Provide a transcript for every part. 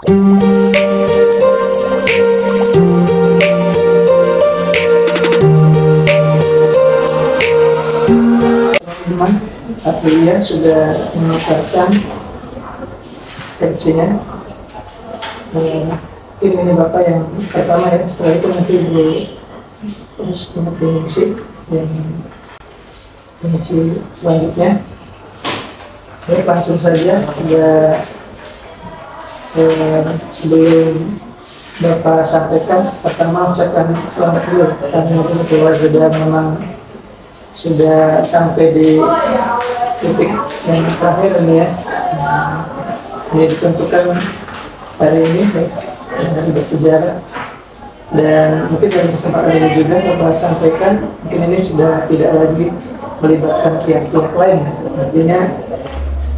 Teman Aprilia sudah menetapkan skripsinya. Ini Bapak yang pertama ya, setelah itu nanti terus mengisi yang mengisi selanjutnya. Baik, langsung saja. Sebelum Bapak sampaikan, pertama ucapkan selamat dulu karena keluarga memang sudah sampai di titik yang terakhir ini ya. Ini ditentukan hari ini dari bersejarah, dan mungkin dalam kesempatan ini juga Bapak sampaikan mungkin ini sudah tidak lagi melibatkan pihak-pihak lain, artinya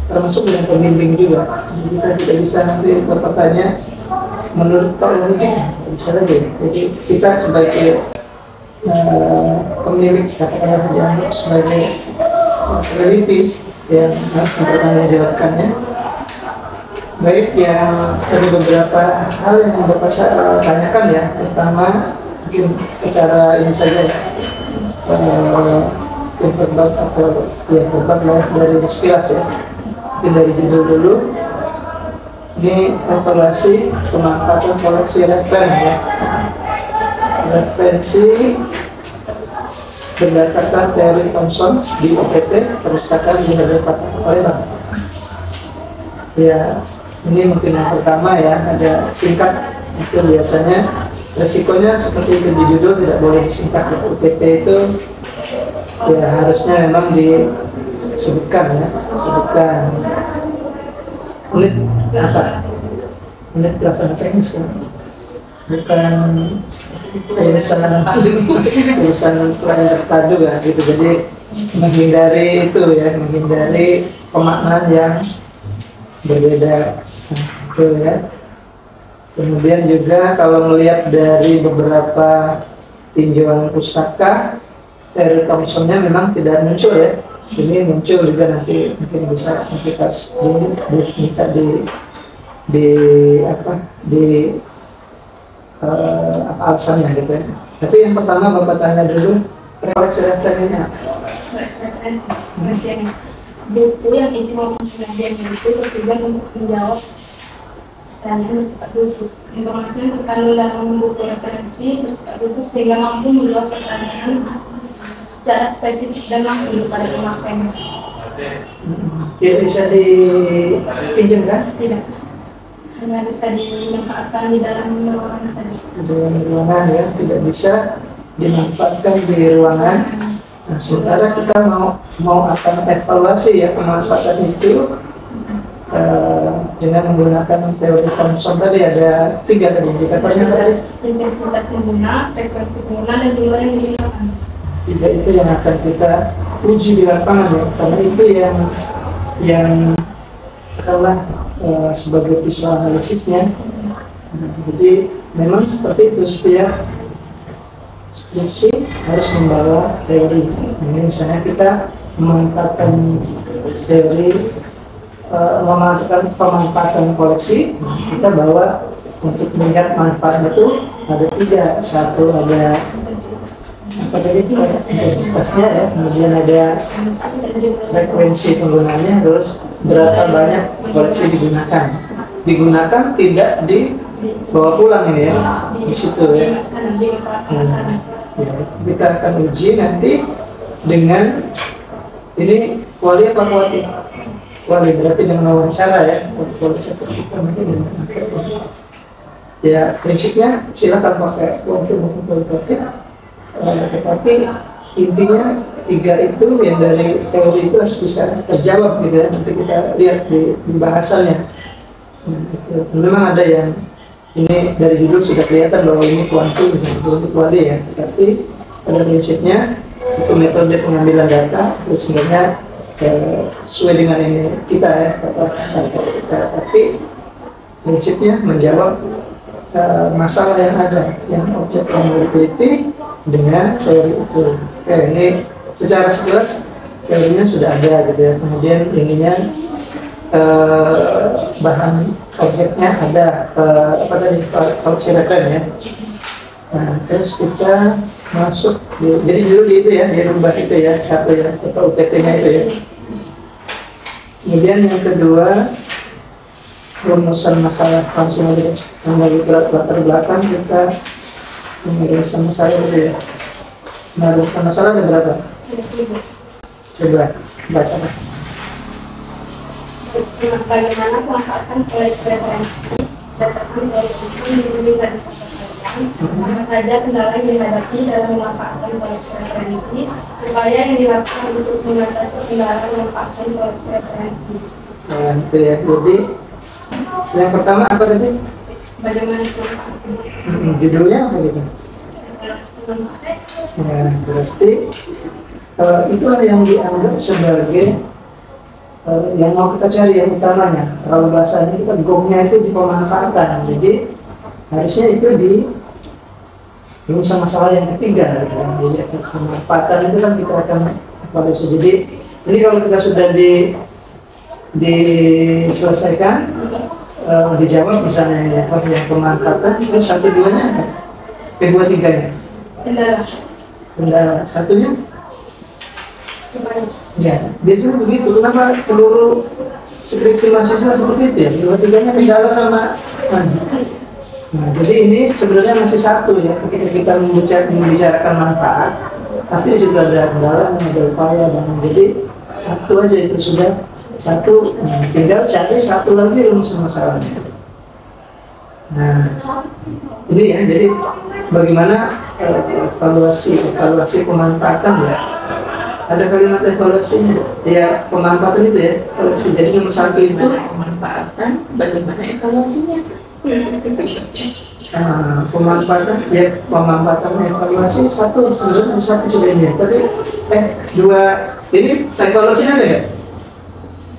termasuk dengan pembimbing juga. Jadi kita tidak bisa nanti bertanya menurut Pak Wahidi, bisa lagi. Jadi kita sebagai pemilik, katakanlah dianggap sebagai peneliti yang harus mempertanggungjawabkannya. Baik, yang ada beberapa hal yang Bapak tanyakan ya. Pertama, mungkin secara ini saja ya, verbal atau ya verbal lah dari sekilas ya. Mungkin dari judul dulu. Ini evaluasi pemanfaatan koleksi referen ya. Referensi berdasarkan teori Thomson di UPT Perpustakaan Universitas Palembang. Ya, ini mungkin yang pertama ya, ada singkat. Itu biasanya resikonya seperti itu di judul, tidak boleh disingkat ya. UPT itu ya harusnya memang disebutkan ya, sebutkan unit apa, unit pelaksana teknis ya. Bukan urusan pelayanan terpadu ya gitu. Jadi menghindari itu ya, menghindari pemaknaan yang berbeda itu ya. Kemudian juga kalau melihat dari beberapa tinjauan pustaka, teori Thomsonnya memang tidak muncul ya. Ini muncul juga nanti mungkin bisa apa alasannya gitu ya. Tapi yang pertama Bapak tanya dulu, koleksi referen ini apa? Buku yang isi maupun pengajian itu bertujuan untuk menjawab pertanyaan bersifat khusus. Informasi yang terkandung dalam buku referensi bersifat khusus sehingga mampu menjawab pertanyaan secara spesifik dan langsung kepada pemakainya. Tidak bisa dipinjam kan? Tidak. Hanya bisa dimanfaatkan di dalam ruangan saja. Di dalam ruangan ya, tidak bisa dimanfaatkan di ruangan. Nah, sementara kita mau akan evaluasi ya pemanfaatan itu dengan menggunakan teori Thomson tadi ada 3 tadi indikatornya tadi. Intensitas pengguna, frekuensi pengguna, dan jumlah yang digunakan. 3 itu yang akan kita uji di lapangan ya, karena itu yang katakanlah sebagai visual analisisnya. Jadi memang seperti itu, setiap skripsi harus membawa teori. Ini misalnya kita memanfaatkan teori, memanfaatkan pemanfaatan koleksi, kita bawa untuk melihat manfaatnya itu ada 3. Satu ada apa tadi, intensitasnya ya, kemudian ada frekuensi penggunaannya, terus berapa banyak koleksi digunakan tidak dibawa pulang ini ya, di situ ya. Ya, kita akan uji nanti dengan ini wali apa kuati? Wali berarti dengan wawancara ya. Ya prinsipnya silakan pakai kuanti maupun kualitatif, tetapi intinya 3 itu yang dari teori itu harus bisa terjawab gitu ya. Nanti kita lihat di pembahasannya. Gitu. Memang ada yang ini dari judul sudah kelihatan bahwa ini kuanti misalnya untuk wali ya, tetapi pada prinsipnya itu metode pengambilan data itu sebenarnya sesuai dengan ini kita ya, kita, tapi prinsipnya menjawab masalah yang ada, yang objek yang diteliti dengan teori itu. Oke, ini secara sekilas teorinya sudah ada gitu ya. Kemudian ininya bahan objeknya ada apa tadi koleksi referen ya. Nah, terus kita masuk jadi dulu di itu ya, di rubah itu ya, satu ya, atau UPT-nya itu ya. Kemudian yang kedua, rumusan masalah langsung aja dari latar belakang kita merumuskan masalah itu ya. Nah, rumusan masalah ada berapa? Coba baca. Bagaimana memanfaatkan koleksi referensi berdasarkan koleksi yang dimiliki dari apa saja kendala yang dihadapi dalam memanfaatkan koleksi referensi, upaya yang dilakukan untuk mengatasi kendala memanfaatkan koleksi referensi. Nah, itu ya. Jadi yang pertama apa tadi? Bagaimana memanfaatkan? Judulnya apa gitu? Ya, berarti itulah yang dianggap sebagai yang mau kita cari yang utamanya. Kalau bahasanya kita gongnya itu di pemanfaatan. Jadi harusnya itu di rumusan masalah yang ketiga. Jadi pemanfaatan itu kan kita akan evaluasi. Jadi ini kalau kita sudah diselesaikan, dijawab misalnya yang pemanfaatan, terus satu duanya kedua tiganya. Kendala satunya. Ya, biasanya begitu. Kenapa seluruh skripsi mahasiswa seperti itu ya? Dua-tiganya kendala sama. Nah, jadi ini sebenarnya masih satu ya. Ketika kita membicarakan manfaat, pasti di situ ada kendala, ada upaya, dan jadi satu aja itu sudah satu. Tinggal cari satu lagi rumus masalahnya. Nah, ini ya. Jadi bagaimana evaluasi pemanfaatan ya? Ada kalimat evaluasinya ya, pemanfaatan itu ya, evaluasi. Jadi nomor satu itu pemanfaatan, bagaimana evaluasinya? Pemanfaatan ya, pemanfaatan evaluasi satu, sebenarnya satu juga ini, tapi dua ini evaluasinya ada ya?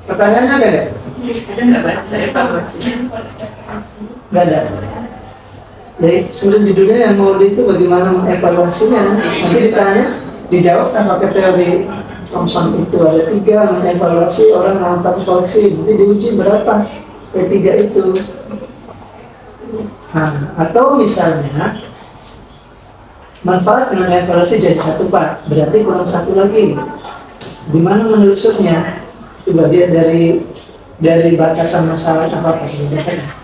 Pertanyaannya ada ya? Ada nggak bahasa evaluasinya? Nggak ada. Jadi sebenarnya judulnya yang mau itu bagaimana mengevaluasinya. Nanti ditanya, dijawab kan pakai teori Thomson itu ada 3 mengevaluasi orang memanfaatkan koleksi. Nanti diuji berapa P3 itu. Nah, atau misalnya manfaat dengan evaluasi jadi 1 part, berarti kurang 1 lagi. Di mana menelusurnya? Coba dia dari batasan masalah apa biasanya?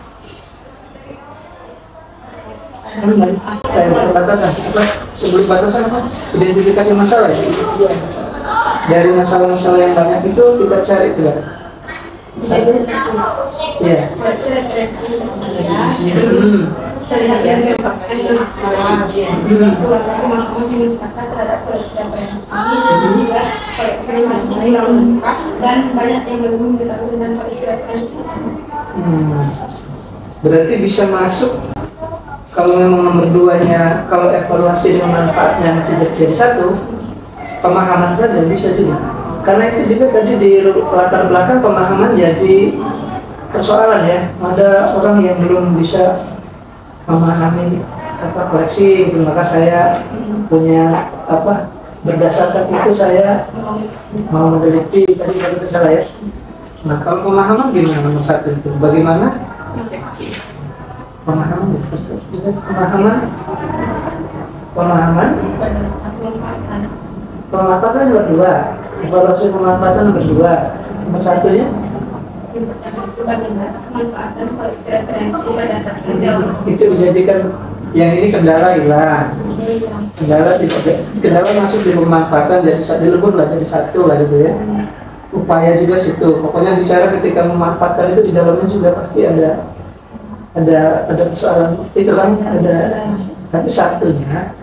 Batasan apa? Sebelum batasan apa? Identifikasi masalah ya? Dari masalah-masalah yang banyak itu kita cari juga. Iya. Dan banyak yang belum diketahui dengan koleksi referensi. Berarti bisa masuk. Kalau memang nomor 2-nya, kalau evaluasi dengan manfaatnya masih jadi 1, pemahaman saja bisa juga. Karena itu juga tadi di latar belakang pemahaman jadi persoalan ya. Ada orang yang belum bisa memahami koleksi, gitu. Maka saya punya berdasarkan itu saya mau meneliti tadi kalau tidak salah ya. Nah, kalau pemahaman gimana nomor 1 itu? Bagaimana? Pemahaman pemanfaatan nomor 2, evaluasi pemanfaatan nomor 2. Nomor 1-nya Pemanfaatan koleksi referensi berdasarkan itu dijadikan yang ini kendala hilang, kendala masuk di pemanfaatan jadi dilebur lah jadi 1 lah gitu ya. Upaya juga situ, pokoknya bicara ketika memanfaatkan itu di dalamnya juga pasti ada persoalan itu kan ada, tapi satunya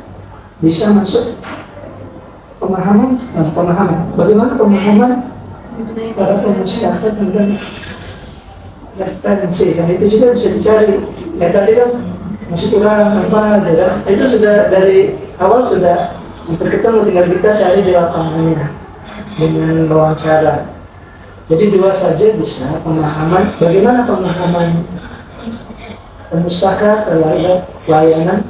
bisa masuk pemahaman. Bagaimana pemahaman para pemusaka tentang referensi, dan itu juga bisa dicari. Ya tadi kan masih kurang apa, ya. Itu sudah dari awal sudah berketemu, tinggal kita cari di lapangannya dengan wawancara. Jadi 2 saja bisa pemahaman. Bagaimana pemahaman pustaka terhadap layanan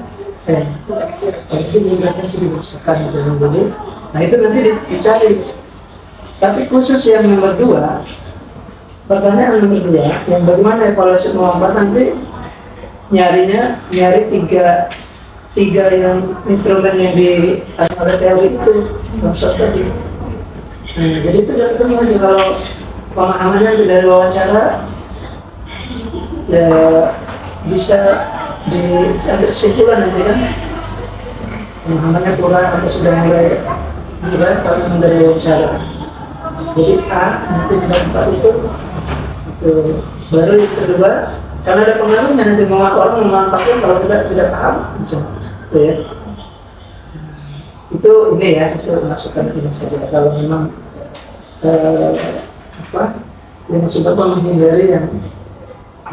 koleksi dibatasi di perpustakaan gitu. Jadi, nah itu nanti dicari. Tapi khusus yang nomor 2, pertanyaan nomor 2, yang bagaimana evaluasi pemanfaatan nanti nyari tiga yang instrumen yang di oleh teori itu konsep tadi. Nah, jadi itu udah ketemu aja kalau pemahamannya nanti dari wawancara ya bisa diambil kesimpulan nanti kan pemahamannya kurang atau sudah mulai kalau dari wawancara. Jadi A nanti di tempat itu baru yang kedua, karena ada pengaruhnya nanti orang memanfaatkan kalau kita tidak paham bisa itu ya. Itu ini ya, itu masukan ini saja. Kalau memang yang sudah menghindari yang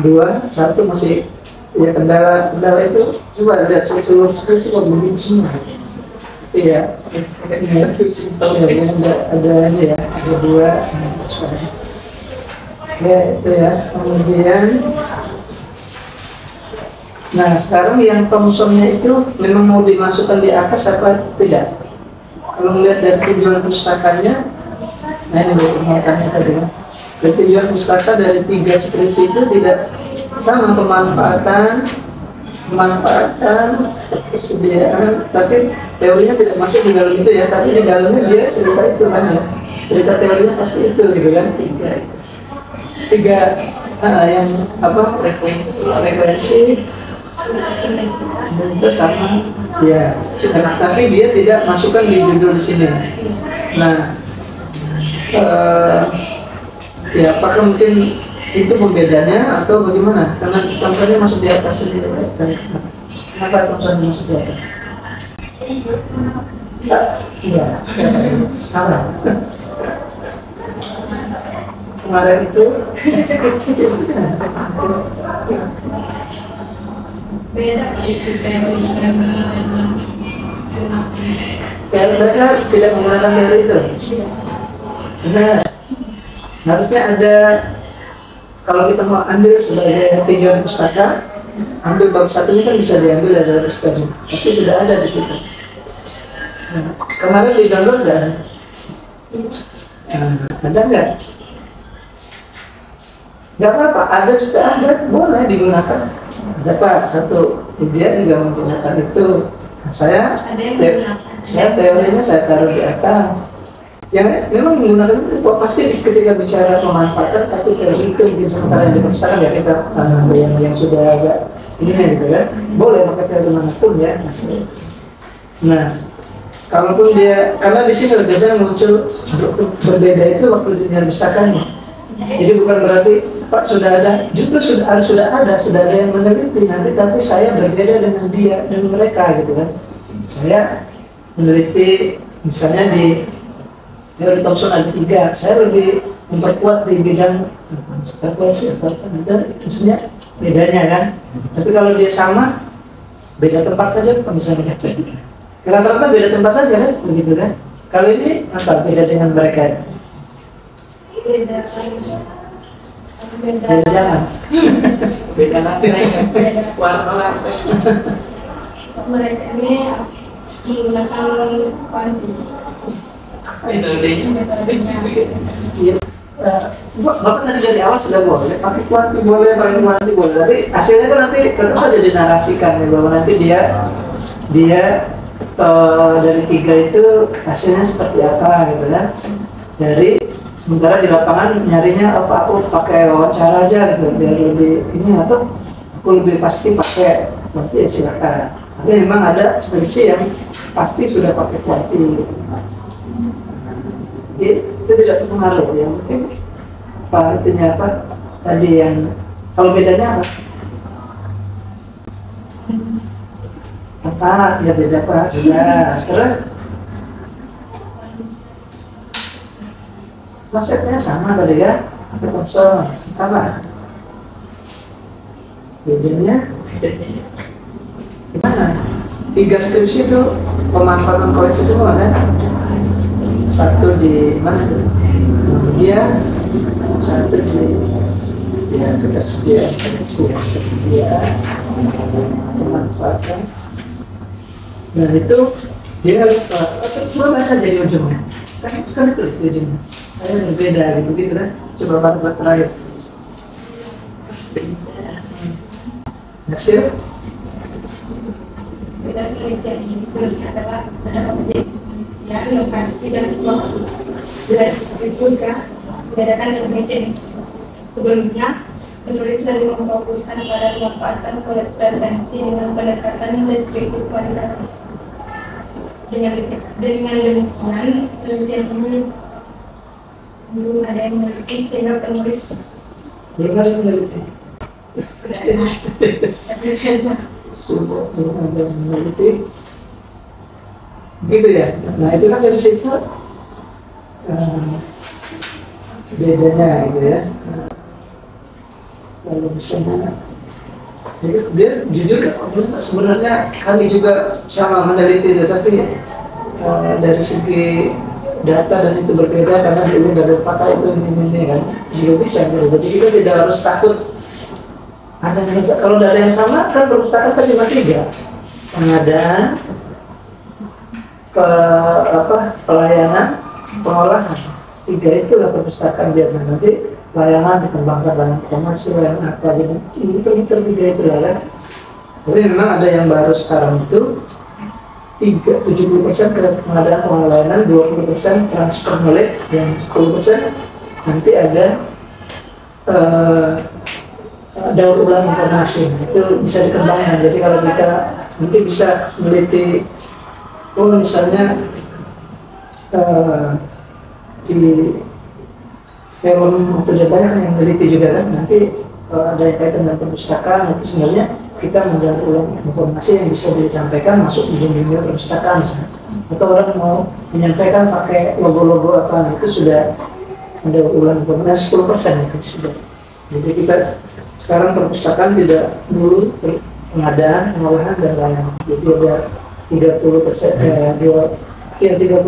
2, 1 masih ya kendala itu coba lihat seluruh coba begini semua. Iya, ada aja ya, ada 2. Oke, itu ya. Kemudian, nah sekarang yang kromosomnya itu memang mau dimasukkan di atas apa tidak? Kalau melihat dari tujuan pustakanya, nah ini mau tanya tadi kan. Dari tujuan pustaka dari 3 skripsi itu tidak sama pemanfaatan, persediaan, tapi teorinya tidak masuk di dalam itu ya, tapi di dalamnya dia cerita itu kan ya, cerita teorinya pasti itu gitu kan. 3 yang apa frekuensi itu sama ya, tapi dia tidak masukkan di judul di sini. Nah ya apakah mungkin itu pembedanya atau bagaimana? Karena tampaknya masuk di atas sendiri. Kenapa tampaknya masuk di atas? Iya, salah. Kemarin itu beda itu teori mereka tidak menggunakan teori itu. Benar. Harusnya ada, kalau kita mau ambil sebagai tujuan pustaka, ambil bab 1-nya kan bisa diambil dari pustaka. Pasti sudah ada di situ. Nah, kemarin di download nggak? Ada nggak? Nggak apa-apa, ada juga ada, boleh digunakan. Ada Pak, satu dia juga menggunakan itu. Nah, saya teorinya saya taruh di atas. Yang memang menggunakan itu pasti ketika bicara pemanfaatan pasti teori itu mungkin sementara yang diperpustakaan ya kita yang sudah agak ini gitu kan, boleh pakai teori manapun ya. Nah, kalaupun dia, karena di sini biasanya muncul berbeda itu waktu di pustakannya. Jadi bukan berarti Pak sudah ada, justru sudah ada yang meneliti nanti, tapi saya berbeda dengan dia dan mereka gitu kan. Saya meneliti misalnya di teori Thomson ada 3, saya lebih memperkuat di bidang frekuensi atau apa, maksudnya bedanya kan. Tapi kalau dia sama, beda tempat saja kan bisa negatif. Rata-rata beda tempat saja kan, begitu kan. Kalau ini apa beda dengan mereka? beda zaman. Beda lantai, warna lantai. mereka ini menggunakan kuantum. Iya, Bapak tadi dari awal sudah boleh pakai kuantum boleh, tapi hasilnya kan nanti tetap saja dinarasikan ya, bahwa nanti dia dari 3 itu hasilnya seperti apa gitu kan. Dari sementara di lapangan nyarinya apa, aku pakai wawancara aja gitu biar lebih ini, atau aku lebih pasti pakai berarti ya silakan. Tapi memang ada skripsi yang pasti sudah pakai kuantum. Itu tidak terpengaruh ya, mungkin apa itunya apa tadi yang kalau bedanya apa ya beda Pak sudah. Terus konsepnya sama tadi ya, atau Thomson apa bedanya gimana? 3 skripsi itu pemanfaatan koleksi semua kan. 1 di mana tuh? Dia 1 di ya ketersediaan pemanfaatan. Dan itu dia coba baca jadi ujungnya. Kan itu ujungnya. Saya berbeda gitu kan. Coba baru terakhir. Hasil Beda penelitian ini adalah penelitian lokasi dan waktu. Dari itu juga membedakan dengan penelitian sebelumnya. Penulis lebih memfokuskan pada pemanfaatan korespondensi dengan pendekatan deskriptif kualitatif. Dengan demikian, penelitian ini belum ada yang meneliti sehingga penulis belum ada yang meneliti. sudah ada. Belum ada yang meneliti. Gitu ya. Nah itu kan dari situ bedanya gitu ya. Kalau misalnya jadi dia jujur sebenarnya kami juga sama meneliti itu, tapi dari segi data dan itu berbeda karena dulu nggak ada kata itu ini kan juga bisa gitu. Jadi kita tidak harus takut hanya kalau data yang sama kan perpustakaan kan cuma 3: pengadaan, pelayanan, pengolahan. 3 itulah perpustakaan biasa. Nanti layanan dikembangkan dalam informasi, layanan apa gitu. Ini 3 itu lah kan. Tapi memang ada yang baru sekarang itu 70% ke pengadaan pelayanan, 20% transfer knowledge, dan 10% nanti ada daur ulang informasi. Itu bisa dikembangkan. Jadi kalau kita nanti bisa meneliti, misalnya di film itu banyak yang meneliti juga kan, nanti ada yang kaitan dengan perpustakaan, itu sebenarnya kita mendaur ulang informasi yang bisa disampaikan masuk di dunia perpustakaan misalnya. Atau orang mau menyampaikan pakai logo-logo apa, itu sudah mendaur ulang informasi 10% itu sudah. Jadi kita sekarang perpustakaan tidak dulu pengadaan, pengolahan dan layanan. Jadi ada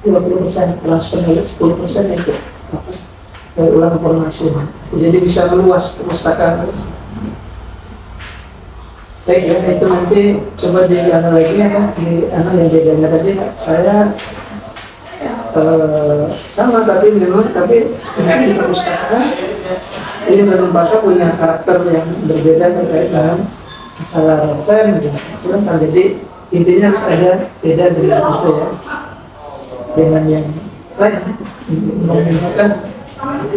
20% transfer knowledge, 10% itu ulang informasi. Jadi bisa meluas perpustakaan. Baik ya, itu nanti coba dianalisis ya kan, yang bedanya tadi saya sama tapi memang di perpustakaan ini berlembaga punya karakter yang berbeda terkait dengan masalah refer misalnya. Jadi intinya harus ada beda dengan itu ya, dengan yang lain.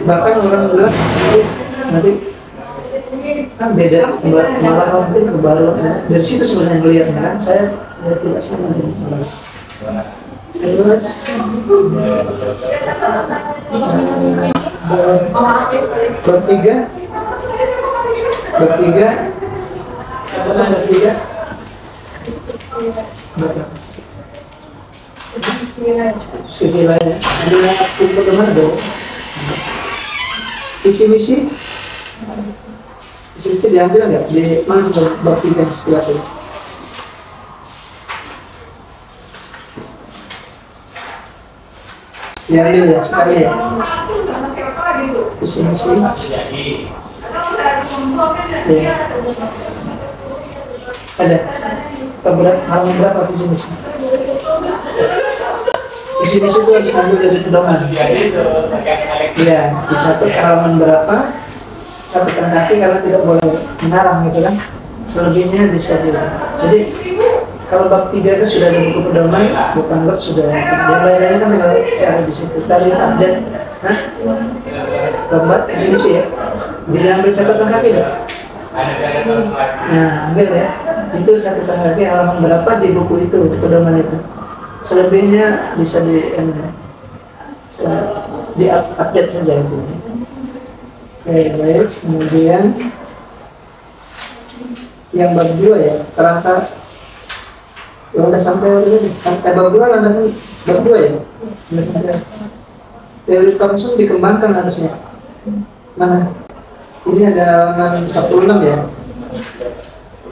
Bahkan orang bilang nanti kan beda, malah mungkin kebaru dari situ sebenarnya melihatnya kan. Saya tidak sama dengan terus bertiga sevilanya ada untuk kemana dong? Visi diambil nggak di mana bertiga sebelah ini? Diambil ya sekali ya. Visi ya. Ada halaman berapa visi misi? Visi misi itu harus ambil dari pedoman. Ya, dicatat halaman berapa, catatan kaki karena tidak boleh mengarang gitu kan. Selebihnya bisa jadi kalau bab 3 itu sudah ada buku pedoman, bukan bab sudah. Yang lain-lainnya kan tinggal cara di situ. Tadi update, lembat visi misi ya. Diambil catatan kaki dong. Nah, ambil ya. Itu catatan kaki halaman berapa di buku itu, di pedoman itu. Selebihnya bisa di update saja itu. Oke, baik. Kemudian yang bab 2 ya, kerangka landasan teori. Bab 2 landasan bab 2 ya. Teori Thomson dikembangkan harusnya. Mana? Ini ada halaman 46 ya.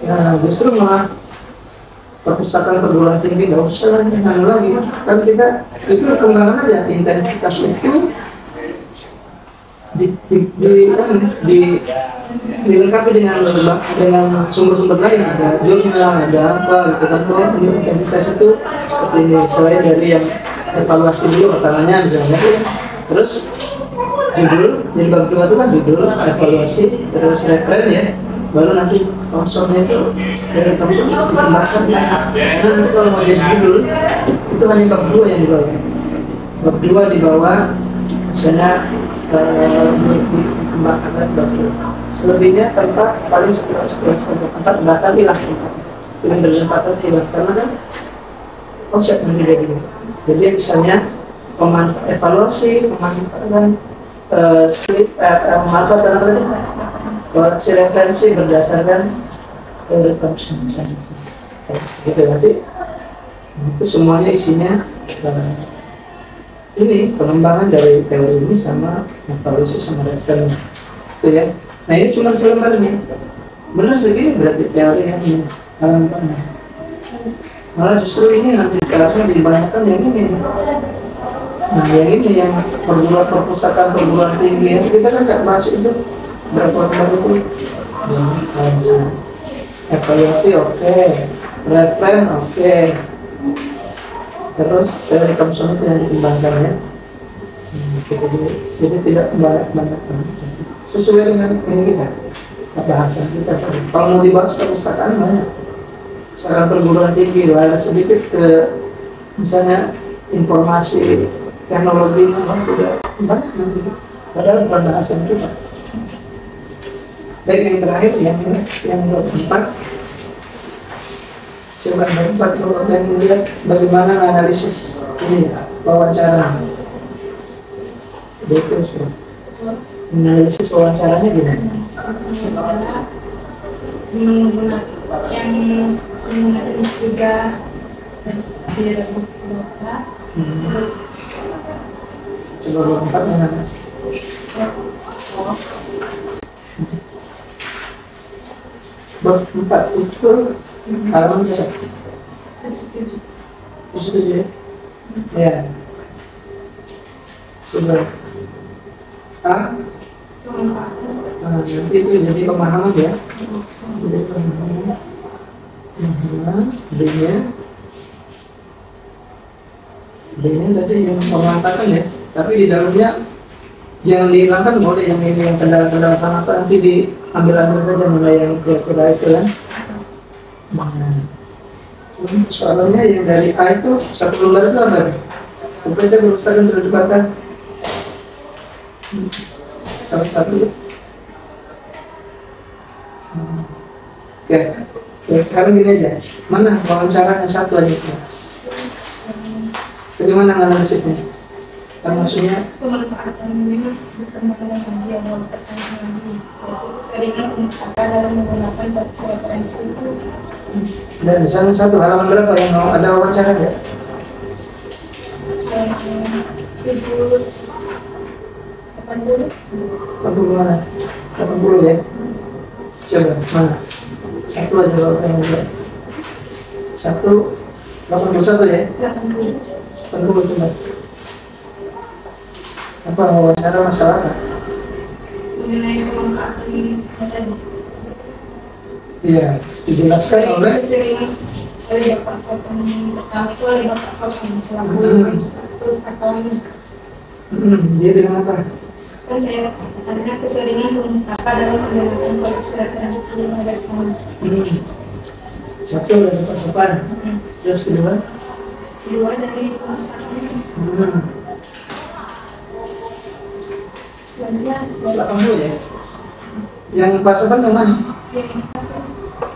Nah, justru malah perpustakaan perguruan tinggi nggak usah lagi. Kan kita justru kembangkan aja intensitas itu dilengkapi dengan sumber-sumber lain, ada jurnal, ada apa gitu kan. Ini intensitas itu seperti ini, selain dari yang evaluasi dulu pertamanya misalnya, terus judul, jadi bab 2 itu kan judul, evaluasi, terus referen ya, baru nanti Thompsonnya itu dari Thompson itu dikembangkan ya. Karena nanti kalau mau jadi judul itu hanya bab 2 yang dibawa. Bab 2 dibawa misalnya dikembangkan lagi bab 2. Selebihnya tanpa paling sekitar saja, tempat bahkan hilang tempat. Dengan berjempatan hilang karena kan offset nanti jadinya. Jadi misalnya evaluasi, pemanfaatan pemanfaatan apa tadi? Koreksi referensi berdasarkan teori Thompson misalnya. Gitu nanti itu semuanya isinya ini pengembangan dari teori ini sama evaluasi sama referensi. Itu ya. Nah ini cuma selembar nih. Benar segini berarti teori yang ini. Malah justru ini nanti harusnya dibanyakan yang ini. Nah yang ini yang perpustakaan perguruan tinggi ya. Kita kan nggak bahas itu berapa itu. Evaluasi oke. Referen oke. Terus teori Thompson itu yang dikembangkan ya. Jadi tidak banyak sesuai dengan ini kita bahasan kita sekarang. Kalau mau dibahas perpustakaan banyak. Sekarang perguruan tinggi ada sedikit ke misalnya informasi teknologi sudah banyak nanti. Padahal bukan bahasan kita. Baik yang terakhir yang keempat. Coba yang keempat kalau ingin lihat bagaimana analisis ini wawancara. Betul sudah. Analisis wawancaranya gimana? Yang menggunakan juga tidak bersedia. Terus coba keempat yang mana? Bab 4 itu halaman berapa? 77 ya? Ya. Sudah. Nanti itu jadi pemahaman ya. Jadi pemahaman. B-nya tadi yang mengatakan ya. Tapi di dalamnya jangan dihilangkan, boleh yang ini yang kendala-kendala sama apa nanti diambil saja mulai yang kira-kira itu kan. Soalnya yang dari A itu satu lembar itu apa? Kita berusaha untuk dibaca satu. Oke, sekarang gini aja. Mana wawancara yang satu aja? Bagaimana analisisnya? Maksudnya pemanfaatan memang berkembang dia dalam pertanyaan seringan pemanfaatan dalam menggunakan basis referensi itu. Dan di sana satu halaman berapa yang mau ada wawancara ya? 80 mana? 80 ya? Coba mana? Satu aja kalau yang buat. 81 ya? 80 coba. Apa wawancara masalah apa? Mengenai pemanfaatan tadi. Iya, dijelaskan oleh sering oleh pasal pertama itu oleh pasal selaku terus akalnya. Dia bilang apa? Kan saya adanya keseringan pemustaka dalam menggunakan koleksi referensi yang ada di sana. Satu dari pasokan. Terus kedua dari pemustakanya. Selanjutnya 80 ya? Yang pasokan yang mana?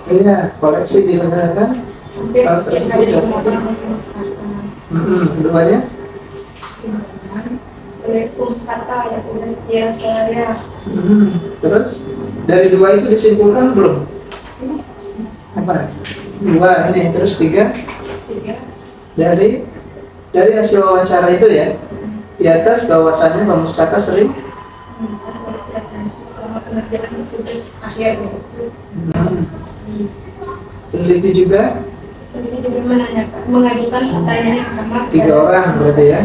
Iya, koleksi dilaksanakan. Hal tersebut keduanya? oleh pustaka ya udah saya. Terus dari dua itu disimpulkan belum? Apa? Dua ini, terus tiga? Dari hasil wawancara itu ya, di atas bahwasannya pemustaka sering sama pengerjaan tugas akhir peneliti juga mengajukan pertanyaan yang sama 3 orang berarti ya.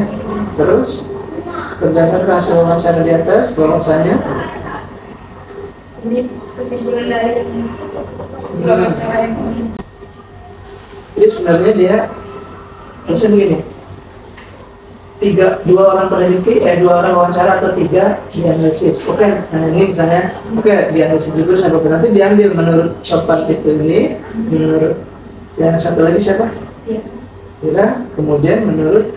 Terus berdasarkan hasil wawancara di atas bahwasanya ini kesimpulan dari wawancara yang ini. Jadi sebenarnya dia harusnya begini. dua orang peneliti, dua orang wawancara atau tiga dianalisis. Oke, nah ini misalnya, dianalisis dulu sampai nanti diambil menurut Chopin itu ini, menurut yang satu lagi siapa? Kira, kemudian menurut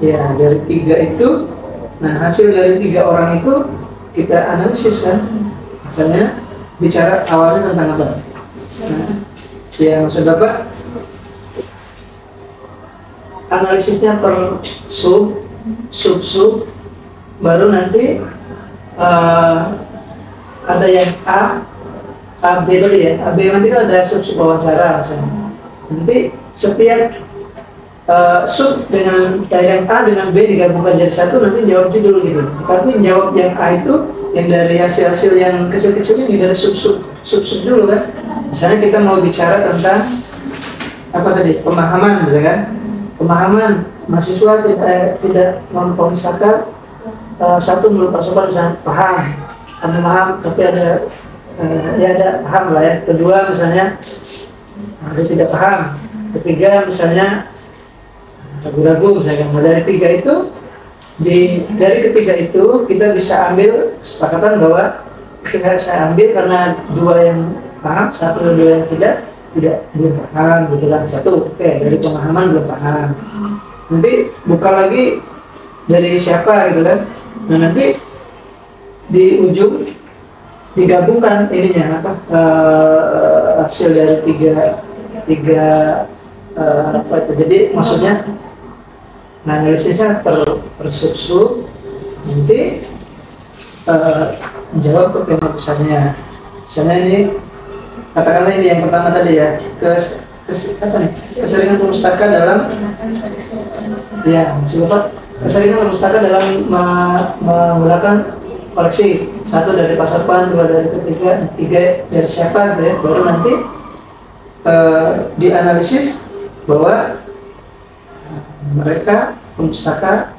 ya dari tiga itu, nah hasil dari tiga orang itu kita analisis kan, misalnya bicara awalnya tentang apa? Nah, ya maksud Bapak analisisnya per sub, baru nanti ada yang A, B tadi ya, A, B nanti kan ada sub wawancara misalnya. Nanti setiap sub dengan yang A dengan B digabungkan jadi satu, nanti jawab dulu gitu. Tapi jawab yang A itu yang dari hasil-hasil yang kecil-kecil ini dari sub dulu kan. Misalnya kita mau bicara tentang apa tadi, pemahaman misalkan. Pemahaman mahasiswa tidak memisahkan satu menurut Pak Sopan misalnya paham tapi ada ya ada paham lah ya. Kedua misalnya ada tidak paham. Ketiga misalnya ragu-ragu misalnya. Nah, dari tiga itu dari ketiga itu kita bisa ambil kesepakatan bahwa saya ambil karena dua yang paham, satu dan dua yang belum paham gitu kan. Satu dari pemahaman belum paham, nanti buka lagi dari siapa gitu kan. Nah nanti di ujung digabungkan ininya apa hasil dari tiga apa itu. Jadi maksudnya analisisnya per sub nanti menjawab ke tema besarnya. Misalnya ini katakanlah ini yang pertama tadi ya, keseringan perpustaka dalam ya keseringan perpustaka dalam menggunakan koleksi. Satu dari pasapan, dua dari tiga dari siapa gitu ya. Baru nanti dianalisis bahwa mereka perpustaka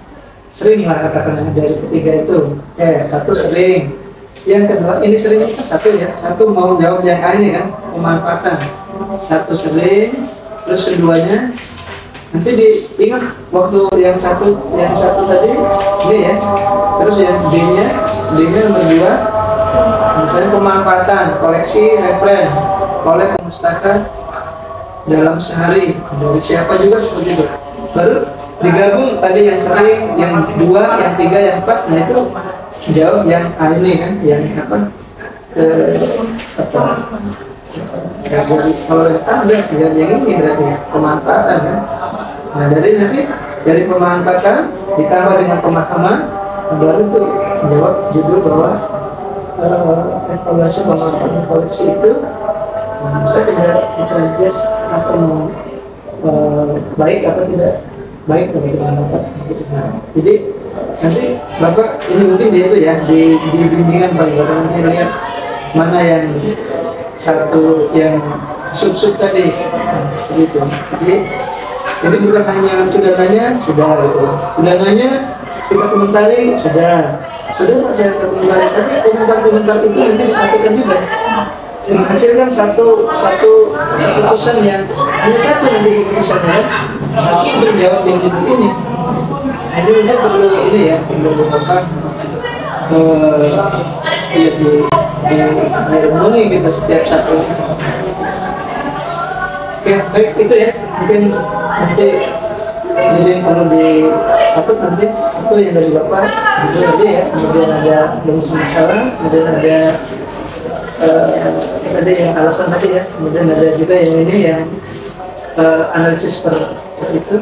sering lah katakanlah dari ketiga itu. Satu sering. Yang kedua, ini sering satu ya, satu mau jawab yang A ini kan, pemanfaatan. Satu sering, terus keduanya nanti diingat waktu yang satu tadi B ya, terus yang B-nya nomor 2, misalnya pemanfaatan, koleksi referen oleh perpustaka dalam sehari dari siapa juga seperti itu. Baru digabung tadi yang sering, yang 2, yang 3, yang 4, nah itu jawab yang A ini kan, yang apa kalau A udah jawab yang ini berarti pemanfaatan kan. Nah dari pemanfaatan ditambah dengan pemahaman, baru tuh jawab judul bahwa evaluasi pemanfaatan koleksi itu saya tidak just apa mau baik apa tidak baik bagi pemanfaat gitu. Nah, jadi nanti Bapak ini mungkin dia itu ya di bimbingan paling Bapak nanti lihat mana yang satu yang sub tadi seperti itu. Jadi bukan hanya sudah nanya kita komentari sudah saya komentari, tapi komentar itu nanti disatukan juga menghasilkan satu keputusan yang hanya satu nanti keputusannya, satu berjawab yang ini. Ini mungkin perlu ini ya, perlu apa di kita setiap satu. Oke, baik itu ya, mungkin nanti jadi perlu dicatat nanti satu yang dari Bapak judul tadi ya, kemudian ada bonus masalah, kemudian ada tadi yang alasan tadi ya, kemudian ada juga yang ini yang analisis per itu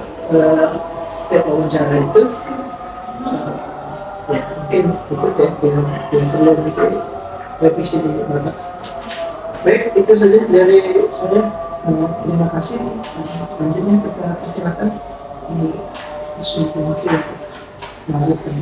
setiap wawancara itu ya mungkin itu yang perlu kita revisi di Bapak. Baik, itu saja dari saya. Terima kasih. Selanjutnya kita persilakan di informasi yang melanjutkan.